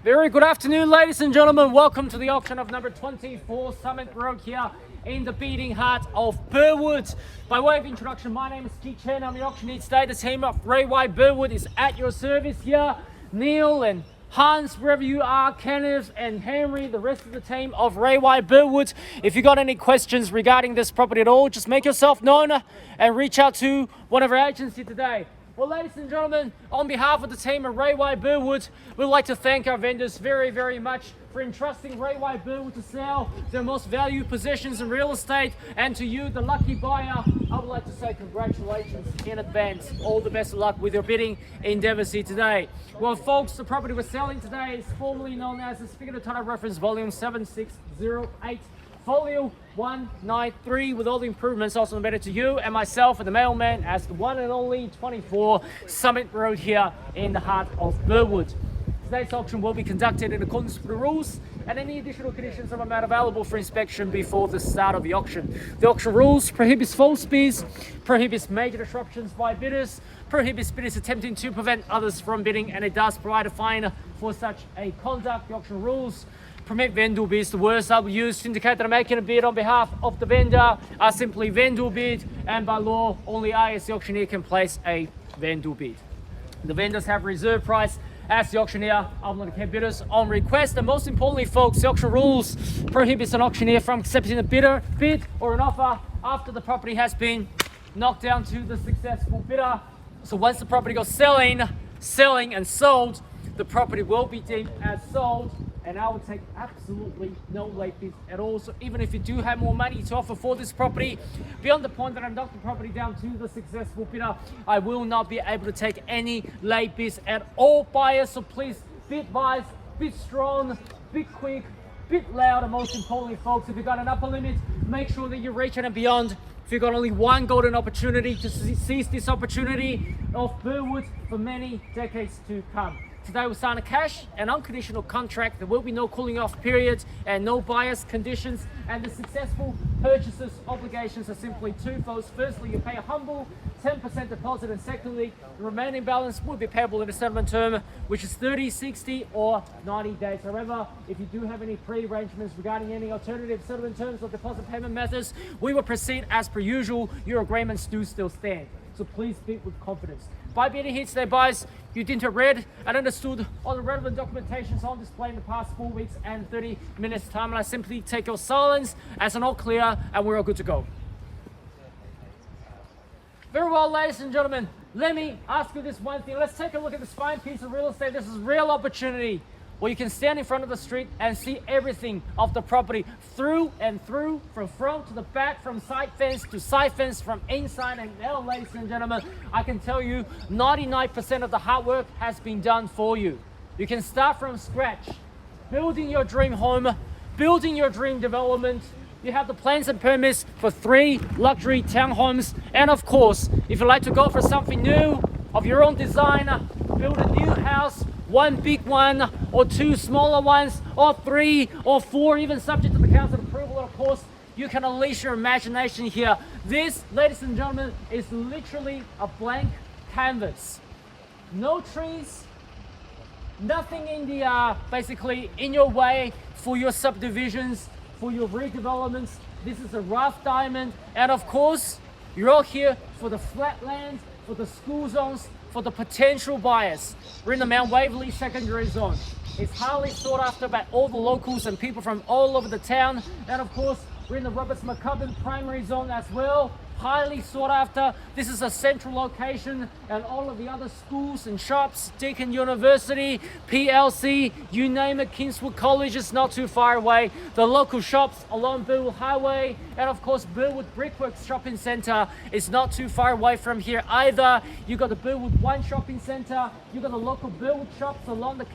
Very good afternoon, ladies and gentlemen. Welcome to the auction of number 24 Summit Road here in the beating heart of Burwood. By way of introduction, my name is Ki Chen. I'm the auctioneer today. The team of Ray White Burwood is at your service here. Neil and Hans, wherever you are, Kenneth and Henry, the rest of the team of Ray White Burwood. If you got any questions regarding this property at all, just make yourself known and reach out to one of our agents here today. Well, ladies and gentlemen, on behalf of the team at Ray White Burwood, we'd like to thank our vendors very much for entrusting Ray White Burwood to sell their most valued possessions in real estate. And to you, the lucky buyer, I would like to say congratulations in advance. All the best of luck with your bidding endeavors here today. Well, folks, the property we're selling today is formally known as the Speaker of Title Reference Volume 7608. Folio 193 with all the improvements also embedded to you and myself and the mailman as the one and only 24 Summit Road here in the heart of Burwood. Today's auction will be conducted in accordance with the rules, and any additional conditions are made available for inspection before the start of the auction. The auction rules prohibits false bids, prohibits major disruptions by bidders, prohibits bidders attempting to prevent others from bidding, and it does provide a fine for such a conduct. The auction rules permit vendor bids. The words I will use to indicate that I'm making a bid on behalf of the vendor are simply vendor bid, and by law, only I as the auctioneer can place a vendor bid. The vendors have reserve price. As the auctioneer, I'm going to keep bidders on request. And most importantly, folks, the auction rules prohibits an auctioneer from accepting a bid or an offer after the property has been knocked down to the successful bidder. So once the property goes selling and sold, the property will be deemed as sold, and I will take absolutely no late bids at all. So even if you do have more money to offer for this property, beyond the point that I'm knocking the property down to the successful bidder, I will not be able to take any late bids at all, buyers. So please bid wise, bid strong, bid quick, bid loud, and most importantly, folks, if you've got an upper limit, make sure that you reach it and beyond. If you've got only one golden opportunity to seize this opportunity of Burwood for many decades to come. Today we'll sign a cash and unconditional contract. There will be no cooling off period and no bias conditions, and the successful purchaser's obligations are simply twofold. Firstly, you pay a humble 10% deposit, and secondly, the remaining balance will be payable in a settlement term, which is 30, 60 or 90 days. However, if you do have any pre-arrangements regarding any alternative settlement terms or deposit payment methods, we will proceed as per usual. Your agreements do still stand, so please bid with confidence. By bidding here today, buyers, you didn't have read and understood all the relevant documentations on display in the past 4 weeks and 30 minutes time, and I simply take your silence as an all clear and we're all good to go. Very well, ladies and gentlemen, let me ask you this one thing. Let's take a look at this fine piece of real estate. This is real opportunity where you can stand in front of the street and see everything of the property through and through, from front to the back, from side fence to side fence, from inside and out. Ladies and gentlemen, I can tell you 99% of the hard work has been done for you. You can start from scratch, building your dream home, building your dream development. You have the plans and permits for 3 luxury townhomes, and of course, if you like to go for something new of your own design, build a new house, 1 big one or 2 smaller ones or 3 or 4, even subject to the council approval. Of course, you can unleash your imagination here. This, ladies and gentlemen, is literally a blank canvas. No trees, nothing in the basically in your way for your subdivisions, for your redevelopments. This is a rough diamond, and of course, you're all here for the flatland, for the school zones, for the potential buyers. We're in the Mount Waverley secondary zone. It's highly sought after by all the locals and people from all over the town. And of course, we're in the Roberts McCubbin primary zone as well. Highly sought after. This is a central location, and all of the other schools and shops, Deakin University, PLC, you name it, Kingswood College is not too far away. The local shops along Burwood Highway, and of course Burwood Brickworks Shopping Centre is not too far away from here either. You got the Burwood One Shopping Centre, you got the local Burwood shops along the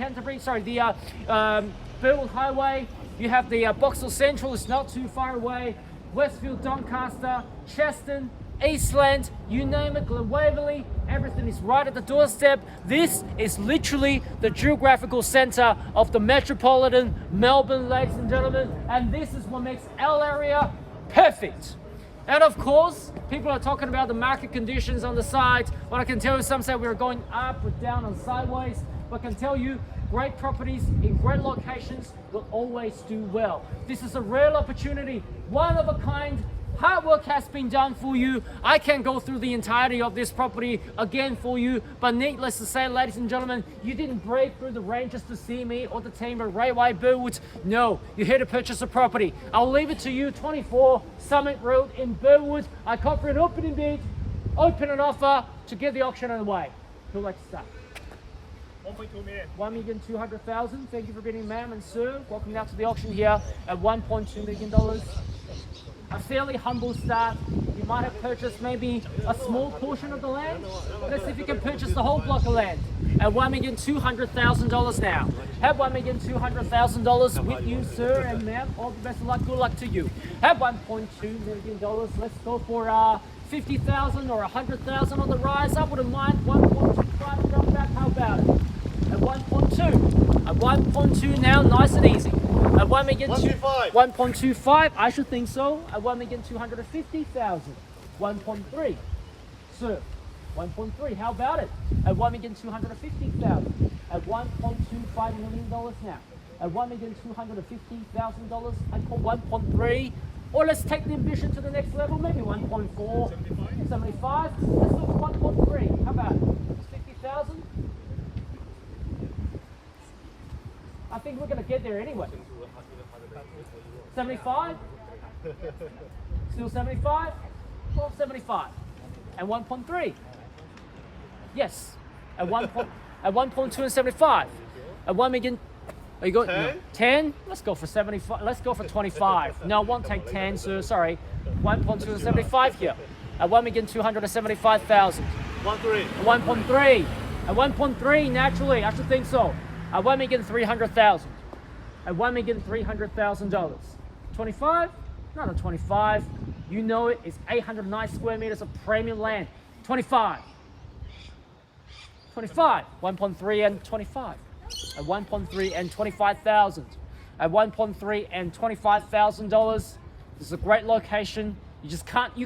Burwood Highway. You have the Boxall Central, is not too far away. Westfield, Doncaster, Cheston, Eastland, you name it, Glen Waverley, everything is right at the doorstep. This is literally the geographical center of the metropolitan Melbourne, ladies and gentlemen, and this is what makes our area perfect. And of course, people are talking about the market conditions on the side. What I can tell you, some say we're going up or down or sideways. But I can tell you, Great properties in great locations will always do well. This is a rare opportunity, one of a kind. Hard work has been done for you. I can go through the entirety of this property again for you, but needless to say, ladies and gentlemen, you didn't break through the rain just to see me or the team at Railway Burwood. No, you're here to purchase a property. I'll leave it to you, 24 Summit Road in Burwood. I call for an opening bid, open an offer to get the auction underway. Who'd like to start? 1.2 million. 1,200,000. Thank you for being ma'am and sir. Welcome now to the auction here at $1.2 million. A fairly humble start. You might have purchased maybe a small portion of the land. Let's see if you can purchase the whole block of land at $1,200,000 now. Have $1,200,000 with you, sir and ma'am. All the best of luck. Good luck to you. Have $1.2 million. Let's go for 50,000 or 100,000 on the rise. I wouldn't mind 1.25 jump back. How about it? At 1.2. At 1.2 now, nice and easy. At 1.25, I should think so. At 1,250,000. 1.3. Sir, 1.3, how about it? At 1,250,000. At $1.25 million now. At $1,250,000, I call 1.3. Or let's take the ambition to the next level, maybe 1.4. 75. Let's go for 1.3. How about it? 50,000? I think we're going to get there anyway. 75? Still 75? Well, 75. And 1.3? Yes. At 1.2 and 75. At 1 million. Are you going 10? 10? Let's go for 75. Let's go for 25. No, I won't take 10, sir. Sorry. 1.2 and 75 here. At 1,275,000. 1.3. 1.3. At 1.3, naturally, I should think so. At $1,300,000. At $1,300,000. 25? Not a 25. You know it. It's 809 square meters of premium land. 25. 25. 1.3 and 25. At 1.3 and 25,000. At 1.3 and $25,000. This is a great location. You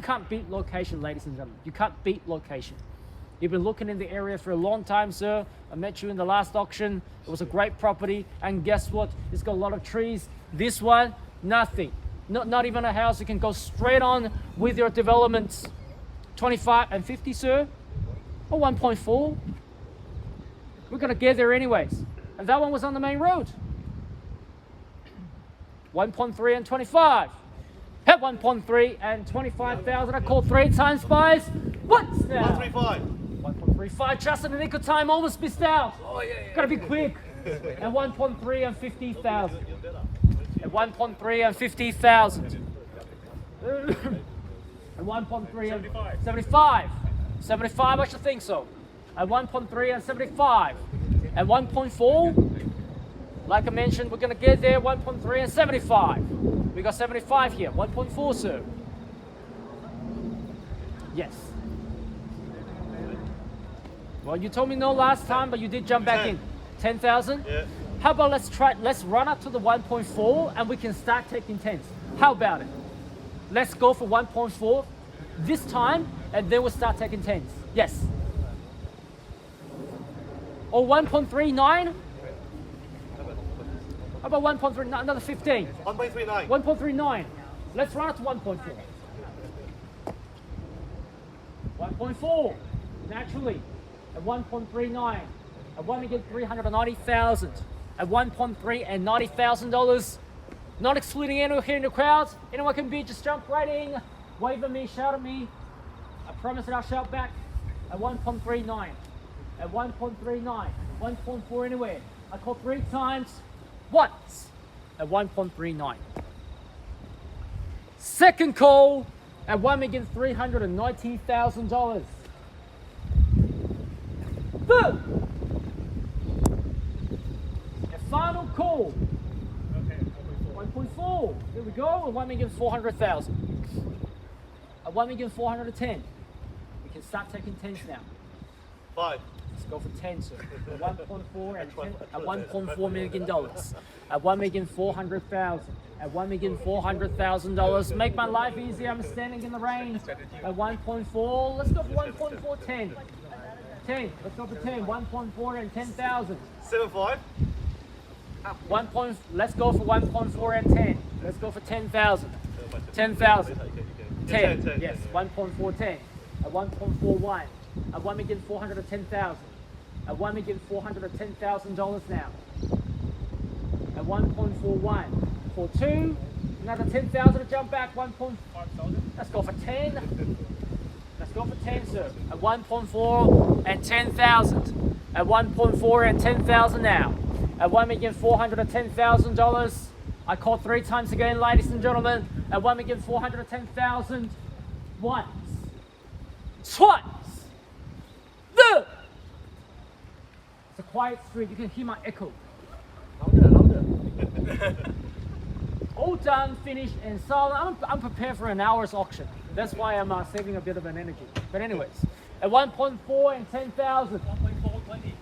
can't beat location, ladies and gentlemen. You can't beat location. You've been looking in the area for a long time, sir. I met you in the last auction. It was a great property. And guess what? It's got a lot of trees. This one, nothing. Not even a house. You can go straight on with your developments. 25 and 50, sir. Or 1.4. We're going to get there anyways. And that one was on the main road. 1.3 and 25. At 1.3 and 25,000. I call 3 times buys. What's now? 135. 1.35, just in the nick of time, almost missed out. Oh, yeah. Gotta be quick. At 1.3 and 50,000. At 1.3 and 50,000. At 1.3 and 75. 75, I should think so. At 1.3 and 75. At 1.4, like I mentioned, we're gonna get there. 1.3 and 75. We got 75 here. 1.4, sir. Yes. Well, you told me no last time, but you did jump back in. 10,000? Yeah. How about let's run up to the 1.4 and we can start taking 10s. How about it? Let's go for 1.4 this time and then we'll start taking 10s. Yes. Or 1.39? How about 1.39? Another 15. 1.39. 1.39. Let's run up to 1.4. 1.4. Naturally. At 1.39, at $1,390,000, at 1.3 and $90,000, not excluding anyone here in the crowd. Anyone can bid, just jump right in, wave at me, shout at me. I promise that I'll shout back. At 1.39, at 1.39, 1.4 anywhere. I call 3 times once at 1.39. Second call at $1,390,000. Third, a final call. Okay, 1.4. There we go. At 1,400,000. At 1,410,000. We can start taking 10s now. 5. Let's go for 10, sir. At 1.4 and 10, at $1.4 million. At 1,400,000. At $1,400,000. Make my life easy. I'm standing in the rain. At 1.4. Let's go for 1.410. 10. Let's go for 10. 1.4 and 10,000. 7.5. Let's go for 1.4 and 10. Let's go for 10,000. 10,000. 10. Yes. 1.4, 10. At 1.41. At 1,410,000. At $1,410,000 now. At 1.41. For 2. Another 10,000 to jump back. 1.5. Let's go for 10. Let's go for 10, sir. At 1.4 and 10,000. At 1.4 and 10,000 now. At $1,410,000. I called 3 times again, ladies and gentlemen. At $1,410,000. Once. Twice. The. It's a quiet street. You can hear my echo. Louder. All done, finished, and sold. I'm prepared for an hour's auction. That's why I'm saving a bit of an energy. But anyways, at 1.4 and 10,000.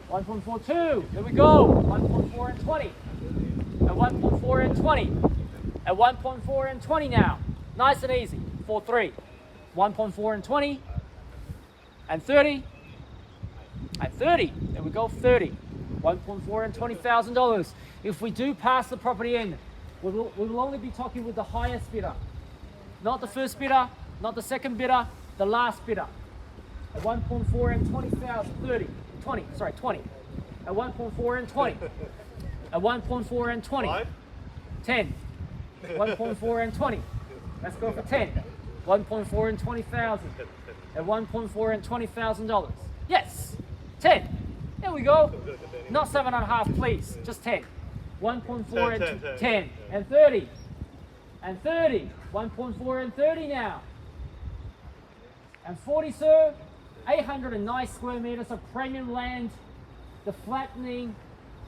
1.42. There we go. 1.4 and 20. At 1.4 and 20. At 1.4 and 20 now. Nice and easy. 4-3. 1.4 and 20. And 30. At 30. There we go. 30. 1.4 and $20,000. If we do pass the property in, we will only be talking with the highest bidder. Not the first bidder, not the second bidder, the last bidder. At 1.4 and 20,000, 30, 20, sorry, 20. At 1.4 and 20. At 1.4 and 20. 10. 1.4 and 20. Let's go for 10. 1.4 and 20,000. At 1.4 and $20,000. Yes, 10. There we go. Not 7.5, please. Just 10. 1.4 and 10 and 30 and 30. 1.4 and 30 now. And 40, sir. 809 square meters of premium land. The flattening,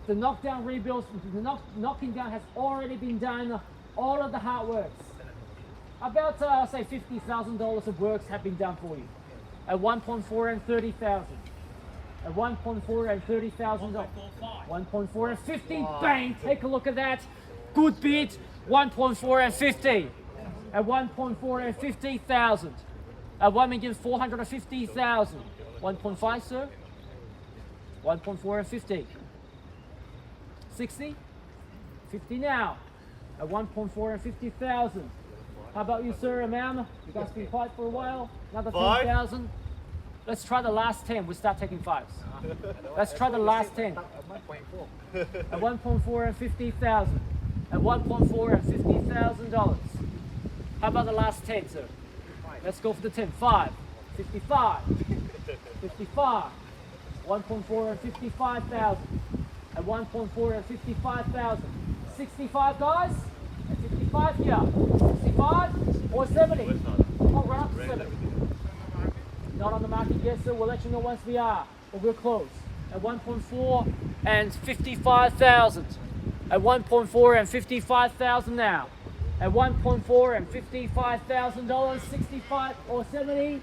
the knockdown rebuilds, the knocking down has already been done. All of the hard works. About say $50,000 of works have been done for you. At 1.4 and 30,000. At 1.4 and $30,000. 1.4 and 50. Bang! Take a look at that. Good bid. 1.4 and 50. At 1.4 and 50,000. At 1,450,000. 1.5, sir. 1.4 and 50. 60. 50 now. At 1.4 and 50,000. How about you, sir and ma'am? You guys been quiet for a while. Another 10,000. Let's try the last 10. We start taking 5s. Let's try the last 10. At 1.4 and 50,000. At 1.4 and $50,000. How about the last 10, sir? Let's go for the 10. 5. 55. 55. 1.4 and 55,000. At 1.4 and 55,000. 65, guys. At 55 here. 65 or 70. Come on, round to 70. Not on the market yet, sir. We'll let you know once we are. But we're close. At 1.4 and 55,000. At 1.4 and 55,000 now. At 1.4 and $55,000, 65 or 70,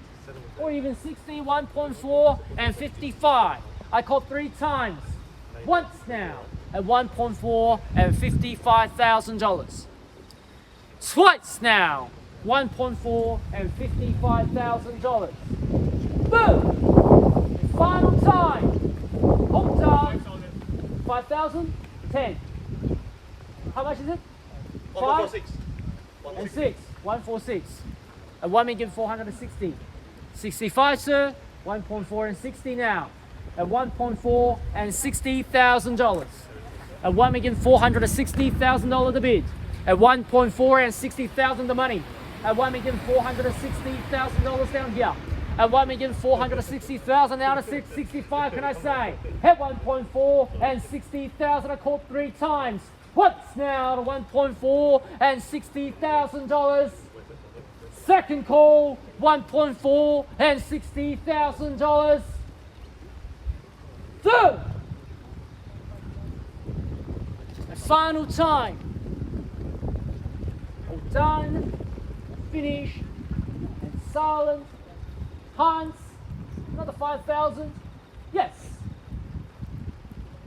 or even 60, 1.4 and 55. I called 3 times. Once now. At 1.4 and $55,000. Twice now. 1.4 and $55,000. Boom! Final time. Hold on. 5,000? 10. How much is it? 5 and 6. 146. At 1,460,000. 65, sir. 1.4 and 60 now. At 1.4 and $60,000. At $1,460,000 the bid. At 1.4 and 60,000 the money. At $1,460,000 down here. At 1,460,000 out of 665, can I say? At 1.4 and 60,000, I called 3 times. What's now to 1.4 and $60,000? Second call, 1.4 and $60,000. Third. And final time. All done, finished, and silent. Hans, another 5,000. Yes.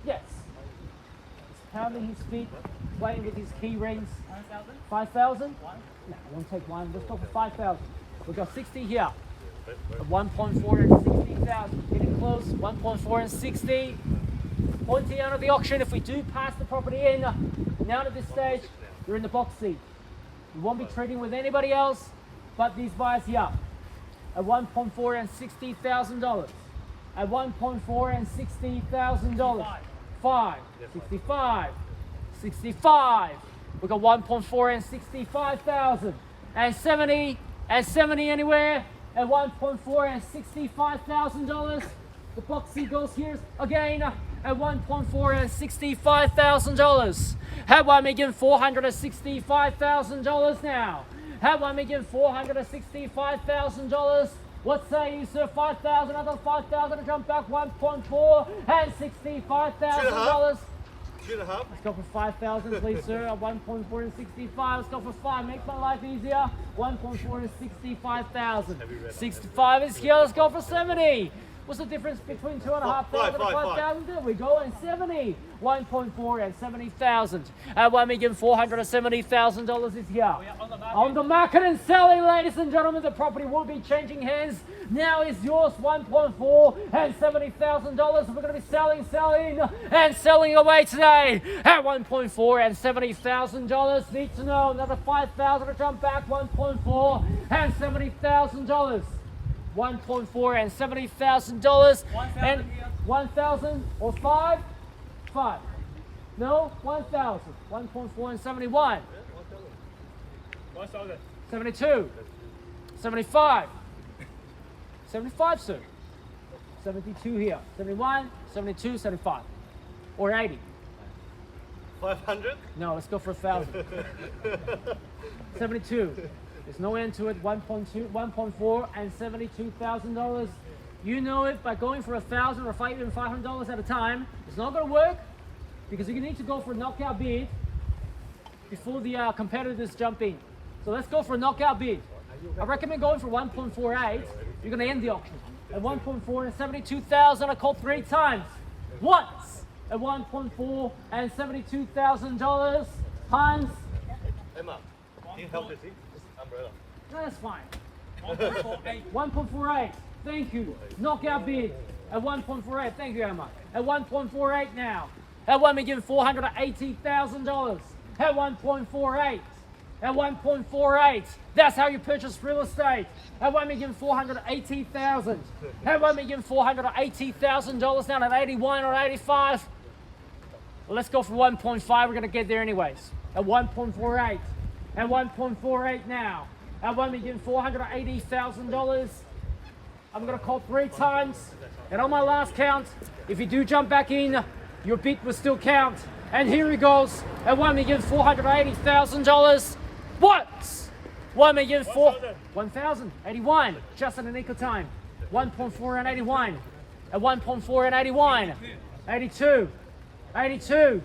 Yes. He's pounding his feet, playing with his key rings. 5,000? 5,000? No, I won't take one. Let's go for 5,000. We've got 60 here. 1.4 and 60,000. Getting close. 1.4 and 60. Pointing out of the auction, if we do pass the property in, now at this stage, you're in the box seat. You won't be trading with anybody else but these buyers here. At 1.4 and $60,000. At 1.4 and $60,000. 65. 65. We got 1.4 and 65,000. And 70 anywhere. At 1.4 and $65,000. The box seat goes here again at 1.4 and $65,000. Have $1,465,000 now. Have $1,465,000. What say you, sir? 5,000, another 5,000 to jump back. 1.4 and $65,000. 2.5. Let's go for 5,000, please, sir. At 1.4 and 65. Let's go for 5. Make my life easier. 1.4 and 65,000. 65 is here. Let's go for 70. What's the difference between 2,500 and 5,000? There we go, and 70. 1.4 and 70,000. At $1,470,000 is here. On the market and selling, ladies and gentlemen. The property will be changing hands. Now is yours. 1.4 and $70,000. We're going to be selling away today at 1.4 and $70,000. Need to know another 5,000 to jump back. 1.4 and $70,000. 1.4 and $70,000 and 1,000 or 5? No, 1,000. 1.4 and 71. 72. 75. 75, sir. 72 here. 71, 72, 75. Or 80. 500? No, let's go for 1,000. 72. There's no end to it. 1.4 and $72,000. You know it, by going for 1,000 or even $500 at a time, it's not going to work because you need to go for a knockout bid before the competitors jump in. So let's go for a knockout bid. I recommend going for 1.48. You're going to end the auction at 1.4 and $72,000. I called 3 times. Once at 1.4 and $72,000. Hans. Emma, can you help us here? Umbrella. No, that's fine. 1.48. Thank you. Knockout bid at 1.48. Thank you, Emma. At 1.48 now. At $1,480,000. At 1.48. At 1.48. That's how you purchase real estate. At $1,480,000. At $1,480,000 down at 81 or 85. Well, let's go for 1.5. We're going to get there anyways. At 1.48. At 1.48 now. At $1,480,000. I'm going to call 3 times. And on my last count, if you do jump back in, your bid will still count. And here he goes at $1,480,000. What? 1,081. Just in the nick of time. 1.4 and 81. At 1.4 and 81. 82. 82.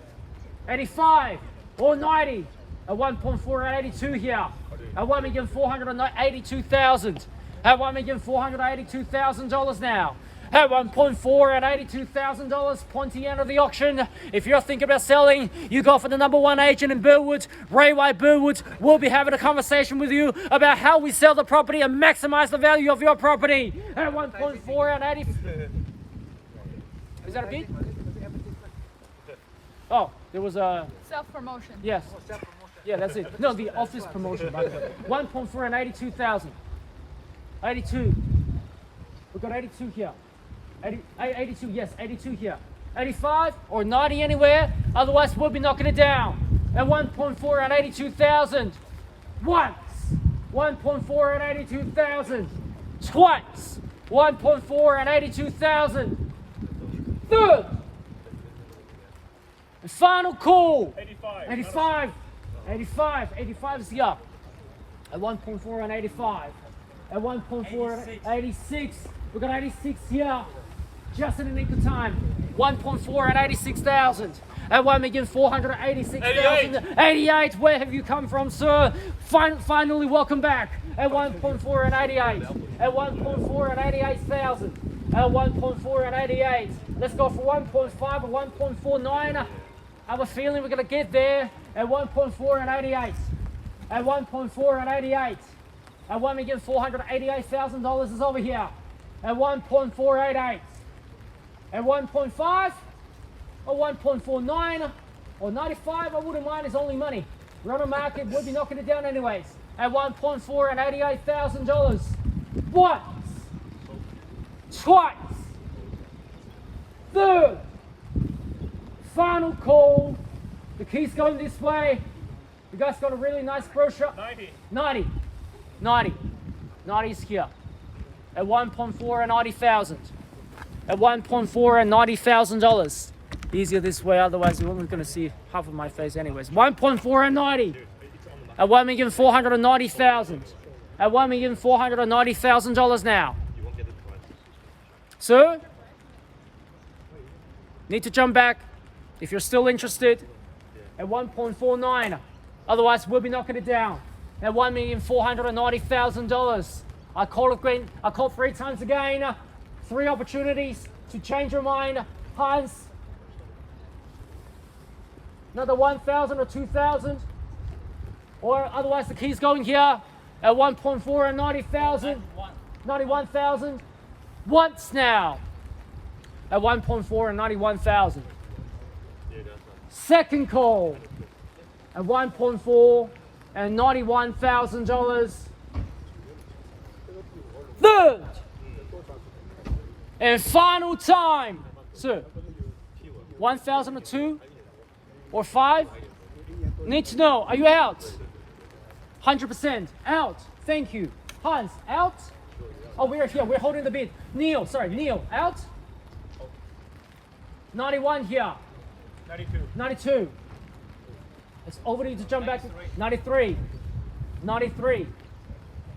85. Or 90. At 1.4 and 82 here. At $1,482,000. At $1,482,000 now. At 1.4 and $82,000, pointing out of the auction. If you're thinking about selling, you go for the #1 agent in Burwood, Ray White Burwood. We'll be having a conversation with you about how we sell the property and maximize the value of your property. At 1.4 and 80. Is that a bid? Oh, there was a self-promotion. Yes. Yeah, that's it. No, the office promotion, by the way. 1.4 and 82,000. 82. We've got 82 here. 82, yes, 82 here. 85 or 90 anywhere, otherwise we'll be knocking it down. At 1.4 and 82,000. Once. 1.4 and 82,000. Twice. 1.4 and 82,000. Third. And final call. 85. 85 is here. At 1.4 and 85. At 1.4 and 86. We've got 86 here. Just in the nick of time. 1.4 and 86,000. At $1,486,000. 88. Where have you come from, sir? Finally, welcome back. At 1.4 and 88. At 1.4 and 88,000. At 1.4 and 88. Let's go for 1.5 or 1.49. I have a feeling we're going to get there. At 1.4 and 88. At 1.4 and 88. At $1,488,000 is over here. At 1.488. At 1.5. or 1.49 or 95, I wouldn't mind. It's only money. We're on a market, we'd be knocking it down anyways. At 1.4 and $88,000. Once, twice, third, final call. The key's going this way. You guys got a really nice brochure. 90. 90's here. At 1.4 and 90,000. At 1.4 and $90,000. Easier this way, otherwise you're only going to see half of my face anyways. 1.4 and 90. At $1,490,000. At $1,490,000 now. So, need to jump back if you're still interested. At 1.49. Otherwise, we'll be knocking it down. At $1,490,000. I called 3 times again. 3 opportunities to change your mind. Hans. Another 1,000 or 2,000. Or otherwise the key's going here at 1.4 and 90,000. 91,000. Once now. At 1.4 and 91,000. Second call. At 1.4 and $91,000. Third and final time. Sir, 1,000 or 2 or 5? Need to know, are you out? 100% out. Thank you. Hans, out? Oh, we're here. We're holding the bid. Neil, out? 91 here. 92. It's over to you to jump back. 93.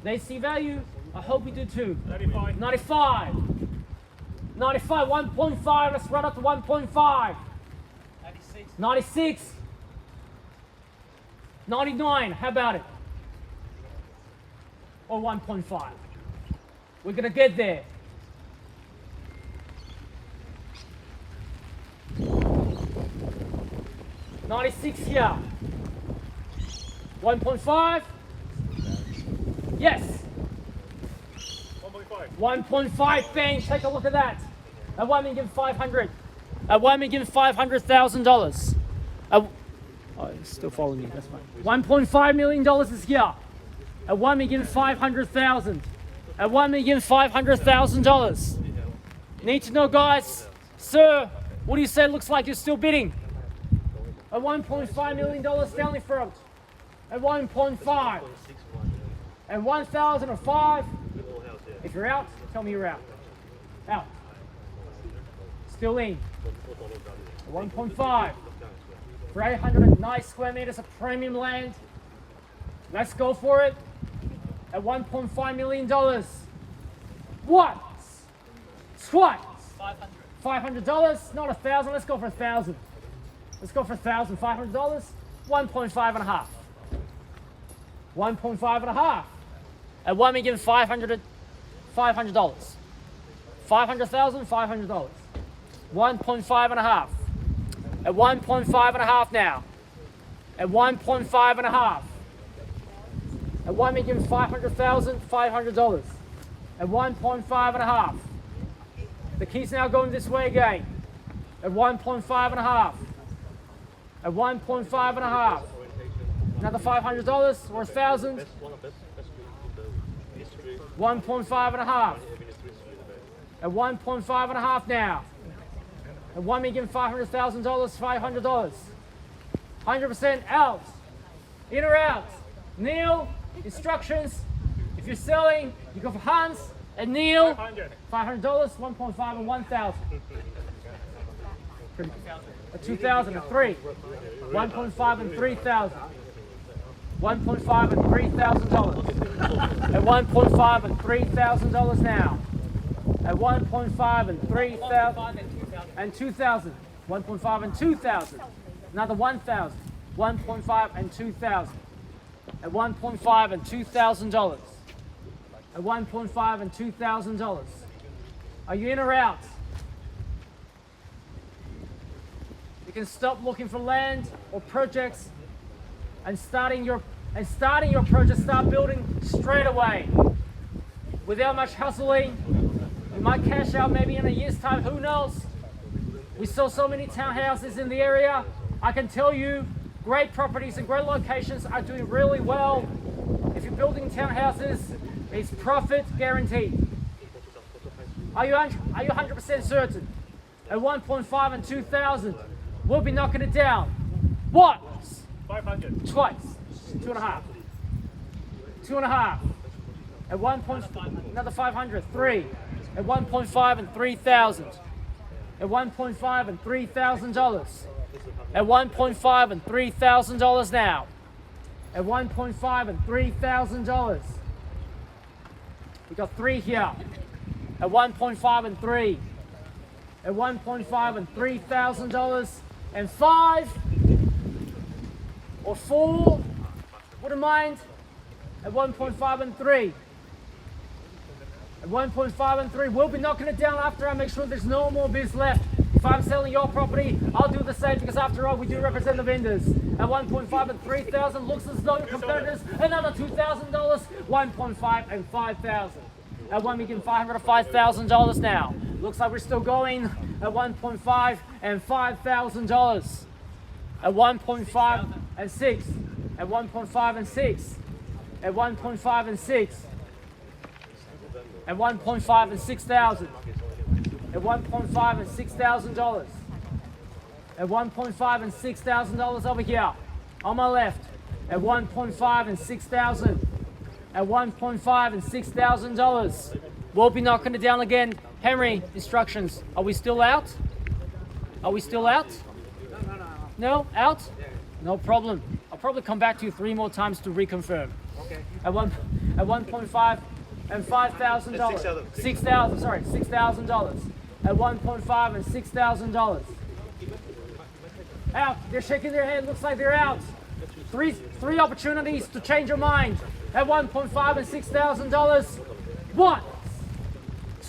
They see value. I hope you do too. 95. 1.5. Let's run up to 1.5. 96. 99. How about it? Or 1.5. We're gonna get there. $96 here. 1.5. Yes. 1.5. Bang. Take a look at that. At $1,500,000. At $1,500,000. Oh, it's still following me. That's fine. $1.5 million is here. At $1,500,000. At $1,500,000. Need to know, guys. Sir, what do you say? Looks like you're still bidding. At $1.5 million Stanley front. At 1.5. And 1,000 or 5. If you're out, tell me you're out. Out. Still in. At 1.5. For 809 square meters of premium land. Let's go for it. At $1.5 million. Once. Twice. $500. Not 1,000. Let's go for 1,000. Let's go for 1,000. $500. 1.5 and a half. 1.5 and a half. At $1,500,000. $500,000. $500,000. 1.5 and a half. At 1.5 and a half now. At 1.5 and a half. At $1,500,000. $500. At 1.5 and a half. The key's now going this way again. At 1.5 and a half. At 1.5 and a half. Another $500 or 1,000. 1.5 and a half. At 1.5 and a half now. At $1,500,000, $500. 100% out. In or out. Neil, instructions. If you're selling, you go for Hans and Neil. $500, 1.5 and 1,000. At 2,000 and 3. 1.5 and 3,000. 1.5 and $3,000. At 1.5 and $3,000 now. At 1.5 and 3,000 and 2,000. 1.5 and 2,000. Another 1,000. 1.5 and 2,000. At 1.5 and $2,000. At 1.5 and $2,000. Are you in or out? You can stop looking for land or projects and starting your project, start building straight away. Without much hustling. You might cash out maybe in a year's time, who knows? We sell so many townhouses in the area. I can tell you, great properties and great locations are doing really well. If you're building townhouses, it's profit guaranteed. Are you 100% certain? At 1.5 and 2,000, we'll be knocking it down. Once, 500. twice, 2.5, 2.5. At 1.5, another 500, 3. At 1.5 and 3,000. At 1.5 and $3,000. At 1.5 and $3,000 now. At 1.5 and $3,000. We got 3 here. At 1.5 and 3. At 1.5 and $3,000. And 5 or 4. Wouldn't mind. At 1.5 and 3. At 1.5 and 3. We'll be knocking it down after I make sure there's no more bids left. If I'm selling your property, I'll do the same because after all, we do represent the vendors. At 1.5 and 3,000, looks as though your competitors, another $2,000, 1.5 and 5,000. At $1,500,000 to $5,000 now. Looks like we're still going at 1.5 and $5,000. At 1.5 and 6. At 1.5 and 6. At 1.5 and 6. At 1.5 and 6,000. At 1.5 and $6,000. At 1.5 and $6,000 over here. On my left. At 1.5 and 6,000. At 1.5 and $6,000. We'll be knocking it down again. Henry, instructions. Are we still out? Are we still out? No? Out? No problem. I'll probably come back to you 3 more times to reconfirm. Okay. At 1.5 and $5,000. $6,000. At 1.5 and $6,000. Out. They're shaking their head. Looks like they're out. Three opportunities to change your mind. At 1.5 and $6,000. Once,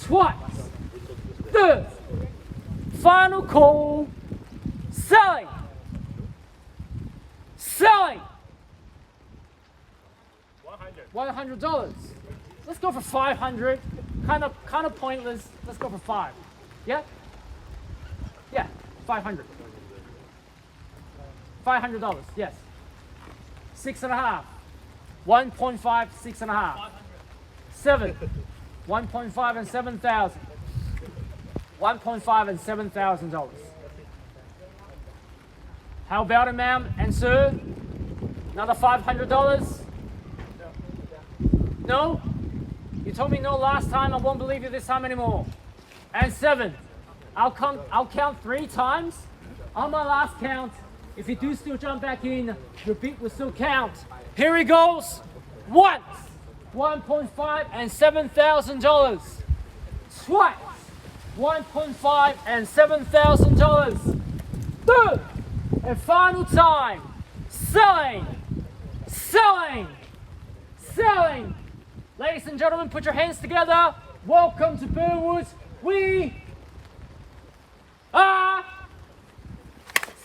twice, third, final call. Selling. Selling. $100. Let's go for 500. Kind of pointless. Let's go for 5. Yeah? Yeah, 500. $500, yes. 6.5. 1.5, 6.5. 7. 1.5 and 7,000. 1.5 and $7,000. How about it, ma'am and sir? Another $500? No? You told me no last time. I won't believe you this time anymore. And 7. I'll count 3 times. On my last count, if you do still jump back in, your beat will still count. Here he goes. Once, 1.5 and $7,000. Twice, 1.5 and $7,000. Third and final time. Selling, selling, selling. Ladies and gentlemen, put your hands together. Welcome to Burwood. We are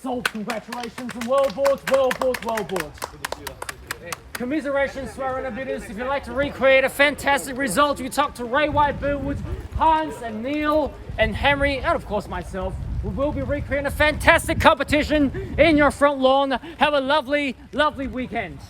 sold. Congratulations and well bought. Commiserations to our bidders. If you'd like to recreate a fantastic result, you talk to Ray White, Burwood, Hans and Neil and Henry, and of course myself. We will be recreating a fantastic competition in your front lawn. Have a lovely, lovely weekend.